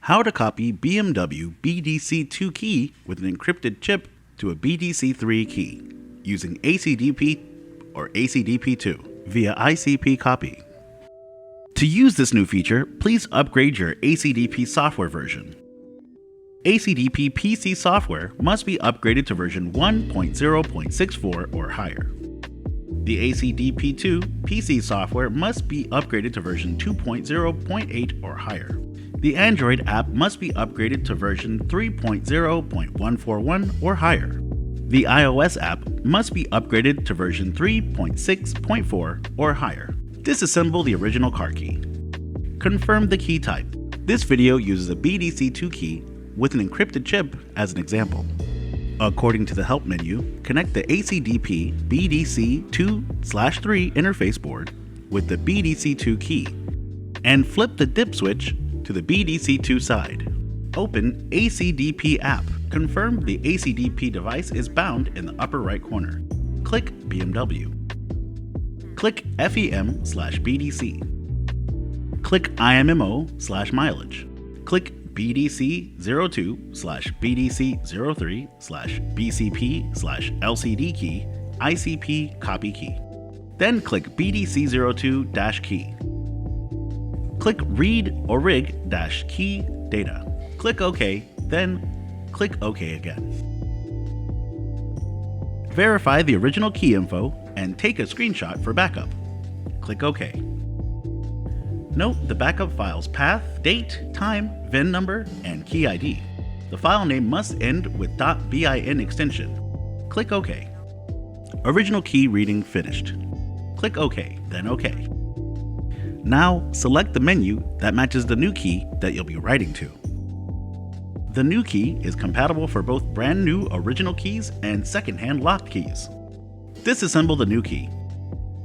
How to copy BMW BDC2 key with an encrypted chip to a BDC3 key using ACDP or ACDP2 via ICP copy. To use this new feature, please upgrade your ACDP software version. ACDP PC software must be upgraded to version 1.0.64 or higher. The ACDP2 PC software must be upgraded to version 2.0.8 or higher. The Android app must be upgraded to version 3.0.141 or higher. The iOS app must be upgraded to version 3.6.4 or higher. Disassemble the original car key. Confirm the key type. This video uses a BDC2 key with an encrypted chip as an example. According to the help menu, connect the ACDP BDC2/3 interface board with the BDC2 key and flip the dip switch to the BDC2 side. Open ACDP app. Confirm the ACDP device is bound in the upper right corner. Click BMW. Click FEM/BDC. Click IMMO/mileage. Click BDC02/BDC03/BCP/LCD key ICP copy key. Then click BDC02-key. Click Read or Rig-key data. Click OK, then click OK again. Verify the original key info and take a screenshot for backup. Click OK. Note the backup file's path, date, time, VIN number, and key ID. The file name must end with .bin extension. Click OK. Original key reading finished. Click OK, then OK. Now, select the menu that matches the new key that you'll be writing to. The new key is compatible for both brand new original keys and second-hand locked keys. Disassemble the new key.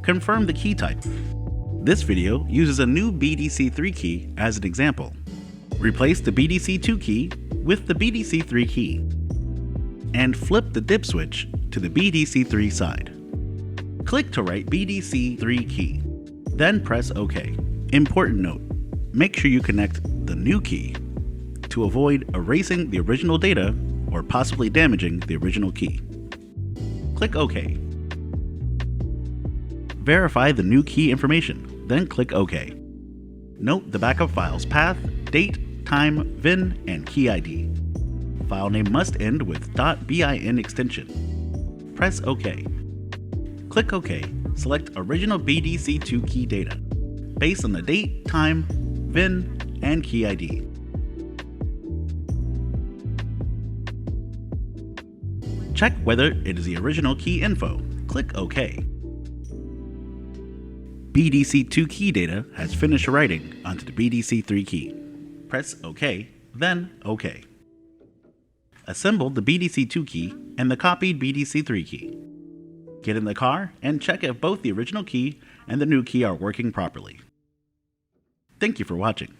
Confirm the key type. This video uses a new BDC3 key as an example. Replace the BDC2 key with the BDC3 key and flip the dip switch to the BDC3 side. Click to write BDC3 key. Then press OK. Important note, make sure you connect the new key to avoid erasing the original data or possibly damaging the original key. Click OK. Verify the new key information, then click OK. Note the backup file's path, date, time, VIN, and key ID. File name must end with .bin extension. Press OK. Click OK. Select original BDC2 key data based on the date, time, VIN, and key ID. Check whether it is the original key info. Click OK. BDC2 key data has finished writing onto the BDC3 key. Press OK, then OK. Assemble the BDC2 key and the copied BDC3 key. Get in the car and check if both the original key and the new key are working properly. Thank you for watching.